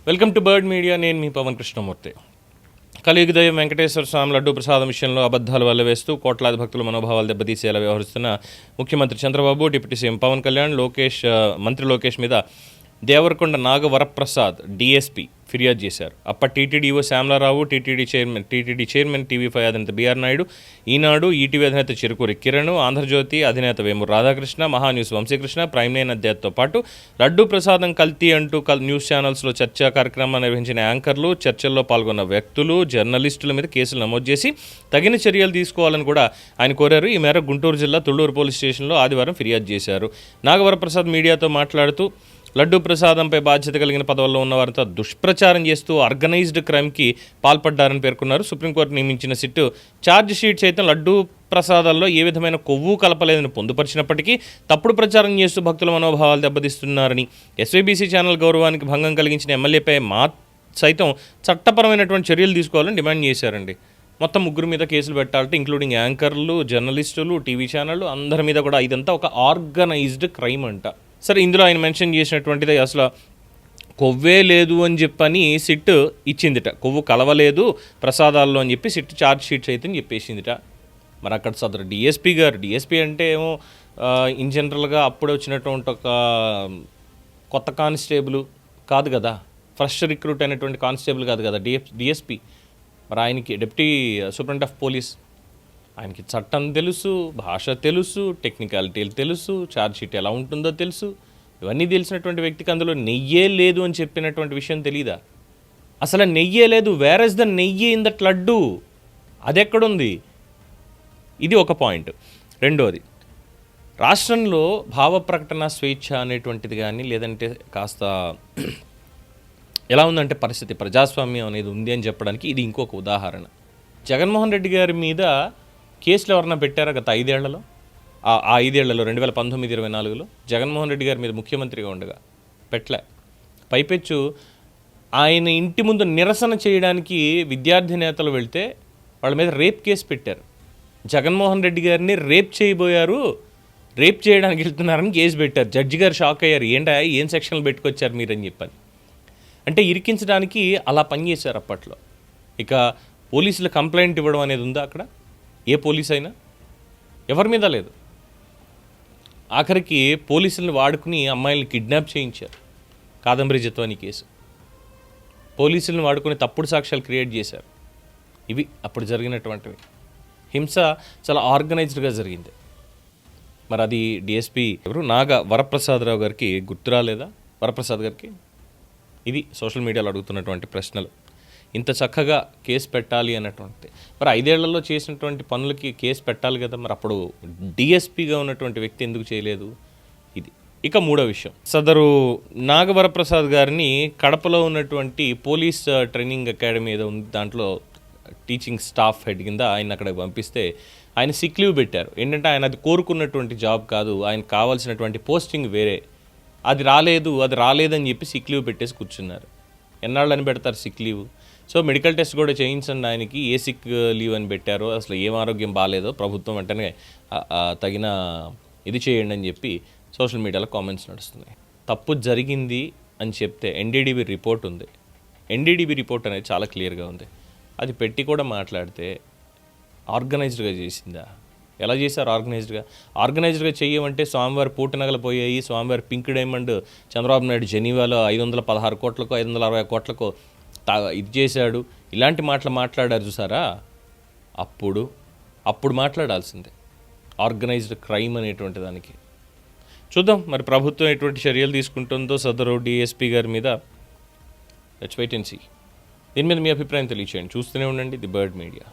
Welcome to bird media. నేను మీ పవన్ కృష్ణమూర్తి. కలియుగ దైవం వెంకటేశ్వర స్వామి లడ్డూ ప్రసాదం విషయంలో అబద్ధాలు వల్లవేస్తూ కోట్లాది భక్తుల మనోభావాలు దెబ్బతీసేలా వ్యవహరిస్తున్న ముఖ్యమంత్రి చంద్రబాబు, డిప్యూటీ సీఎం పవన్ కళ్యాణ్, మంత్రి లోకేష్ మీద దేవరకొండ నాగవరప్రసాద్ డిఎస్పీ ఫిర్యాదు చేశారు. అప్పటి TTD EO Shyamala Rao, TTD chairman TV5 అధినేత బీఆర్ నాయుడు, ఈనాడు, ఈటీవీ అధినేత చిరుకూరి కిరణ్, ఆంధ్రజ్యోతి అధినేత వేమూరు రాధాకృష్ణ, మహాన్యూస్ వంశీకృష్ణ, ప్రైమ్ నైన్ అధ్యక్షతో పాటు లడ్డూ ప్రసాదం కల్తీ అంటూ న్యూస్ ఛానల్స్లో చర్చా కార్యక్రమాన్ని నిర్వహించిన యాంకర్లు, చర్చల్లో పాల్గొన్న వ్యక్తులు, జర్నలిస్టుల మీద కేసులు నమోదు చేసి తగిన చర్యలు తీసుకోవాలని కూడా ఆయన కోరారు. ఈ మేరకు గుంటూరు జిల్లా తుళ్లూరు పోలీస్ స్టేషన్లో ఆదివారం ఫిర్యాదు చేశారు. నాగవరప్రసాద్ మీడియాతో మాట్లాడుతూ లడ్డూ ప్రసాదంపై బాధ్యత కలిగిన పదవుల్లో ఉన్న వారితో దుష్ప్రచారం చేస్తూ ఆర్గనైజ్డ్ క్రైమ్కి పాల్పడ్డారని పేర్కొన్నారు. సుప్రీంకోర్టు నియమించిన సిట్టు ఛార్జ్ షీట్ సైతం లడ్డూ ప్రసాదాల్లో ఏ విధమైన కొవ్వు కలపలేదని పొందుపరిచినప్పటికీ తప్పుడు ప్రచారం చేస్తూ భక్తుల మనోభావాలు దెబ్బతీస్తున్నారని, ఎస్వీబీసీ ఛానల్ గౌరవానికి భంగం కలిగించిన ఎమ్మెల్యేపై సైతం చట్టపరమైనటువంటి చర్యలు తీసుకోవాలని డిమాండ్ చేశారండి. మొత్తం ముగ్గురు మీద కేసులు పెట్టాలంటే, ఇంక్లూడింగ్ యాంకర్లు, జర్నలిస్టులు, టీవీ ఛానళ్ళు అందరి మీద కూడా ఇదంతా ఒక ఆర్గనైజ్డ్ క్రైమ్ అంట. సరే, ఇందులో ఆయన మెన్షన్ చేసినటువంటిది అసలు కొవ్వే లేదు అని చెప్పని సిట్ ఇచ్చిందిట. కొవ్వు కలవలేదు ప్రసాదాల్లో అని చెప్పి సిట్ ఛార్జ్ షీట్స్ అయితే చెప్పేసిందిట. మరి అక్కడ సదరు డిఎస్పీ అంటే ఏమో ఇన్ జనరల్గా అప్పుడే వచ్చినటువంటి ఒక కొత్త కానిస్టేబుల్ కాదు కదా, ఫ్రెష్ రిక్రూట్ అయినటువంటి కానిస్టేబుల్ కాదు కదా డిఎస్పీ. మరి ఆయనకి డిప్యూటీ సూపరింటెండెంట్ ఆఫ్ పోలీస్, ఆయనకి చట్టం తెలుసు, భాష తెలుసు, టెక్నికాలిటీలు తెలుసు, ఛార్జ్ షీట్ ఎలా ఉంటుందో తెలుసు. ఇవన్నీ తెలిసినటువంటి వ్యక్తికి అందులో నెయ్యే లేదు అని చెప్పినటువంటి విషయం తెలీదా? అసలు నెయ్యే లేదు, వేర్ ఇస్ ద నెయ్యి ఇన్ దట్ లడ్డు, అది ఎక్కడుంది? ఇది ఒక పాయింట్. రెండోది, రాష్ట్రంలో భావ ప్రకటన స్వేచ్ఛ అనేటువంటిది కానీ, లేదంటే కాస్త ఎలా ఉందంటే పరిస్థితి, ప్రజాస్వామ్యం అనేది ఉంది అని చెప్పడానికి ఇది ఇంకొక ఉదాహరణ. జగన్మోహన్ రెడ్డి గారి మీద కేసులు ఎవరన్నా పెట్టారా గత 5 ఏళ్లలో? ఆ 5 ఏళ్లలో 2019-24లో జగన్మోహన్ రెడ్డి గారి మీద ముఖ్యమంత్రిగా ఉండగా పెట్టలే. పైపెచ్చు ఆయన ఇంటి ముందు నిరసన చేయడానికి విద్యార్థి నేతలు వెళ్తే వాళ్ళ మీద రేప్ కేసు పెట్టారు. జగన్మోహన్ రెడ్డి గారిని రేప్ చేయబోయారు, రేప్ చేయడానికి వెళ్తున్నారని కేసు పెట్టారు. జడ్జి గారు షాక్ అయ్యారు, ఏంటా ఏం సెక్షన్లు పెట్టుకొచ్చారు మీరని చెప్పని. అంటే ఇరికించడానికి అలా పనిచేశారు అప్పట్లో. ఇక పోలీసులు కంప్లైంట్ ఇవ్వడం అనేది ఉందా అక్కడ? ఏ పోలీస్ అయినా ఎవరి మీద లేదు. ఆఖరికి పోలీసులను వాడుకుని అమ్మాయిల్ని కిడ్నాప్ చేయించారు. కాదంబరి జత్వాని కేసు, పోలీసులను వాడుకుని తప్పుడు సాక్ష్యాలు క్రియేట్ చేశారు. ఇవి అప్పుడు జరిగినటువంటివి. హింస చాలా ఆర్గనైజ్డ్గా జరిగింది. మరి అది డిఎస్పీ ఎవరు, వరప్రసాదరావు గారికి గుర్తు రాలేదా? వరప్రసాద్ గారికి ఇది సోషల్ మీడియాలో అడుగుతున్నటువంటి ప్రశ్నలు. ఇంత చక్కగా కేసు పెట్టాలి అన్నటువంటి, మరి 5 ఏళ్లలో చేసినటువంటి పనులకి కేసు పెట్టాలి కదా, మరి అప్పుడు డిఎస్పీగా ఉన్నటువంటి వ్యక్తి ఎందుకు చేయలేదు? ఇది. ఇక మూడో విషయం, సదరు నాగవరప్రసాద్ గారిని కడపలో ఉన్నటువంటి పోలీస్ ట్రైనింగ్ అకాడమీ ఏదో ఉంది, దాంట్లో టీచింగ్ స్టాఫ్ హెడ్ కింద ఆయన అక్కడికి పంపిస్తే ఆయన సిక్ లీవ్ పెట్టారు. ఏంటంటే ఆయన అది కోరుకున్నటువంటి జాబ్ కాదు, ఆయనకు కావాల్సినటువంటి పోస్టింగ్ వేరే, అది రాలేదని చెప్పి సిక్ లీవ్ పెట్టేసి కూర్చున్నారు. ఎన్నాళ్ళని పెడతారు sick leave? So medical test కూడా చేయించండి ఆయనకి, ఏ సిక్ లీవ్ అని పెట్టారో, అసలు ఏం ఆరోగ్యం బాగాలేదో ప్రభుత్వం వెంటనే తగిన ఇది చేయండి అని చెప్పి సోషల్ మీడియాలో కామెంట్స్ నడుస్తున్నాయి. తప్పు జరిగింది అని చెప్తే ఎన్డీడీబీ రిపోర్ట్ ఉంది. ఎన్డీడీబీ రిపోర్ట్ అనేది చాలా క్లియర్గా ఉంది. అది పెట్టి కూడా మాట్లాడితే ఆర్గనైజ్డ్గా చేసిందా? ఎలా చేశారు ఆర్గనైజ్డ్గా చేయమంటే స్వామివారి పూటనగలు పోయాయి, స్వామివారి పింక్ డైమండ్ చంద్రబాబు నాయుడు జెనీవాలో 516 కోట్లకో 560 కోట్లకో ఇది చేశాడు, ఇలాంటి మాటలు మాట్లాడారు చూసారా? అప్పుడు మాట్లాడాల్సిందే ఆర్గనైజ్డ్ క్రైమ్ అనేటువంటి దానికి. చూద్దాం మరి ప్రభుత్వం ఎటువంటి చర్యలు తీసుకుంటుందో సదరు డిఎస్పీ గారి మీద. Let's wait and see. దీని మీద మీ అభిప్రాయం తెలియచేయండి. చూస్తూనే ఉండండి ది బర్డ్ మీడియా.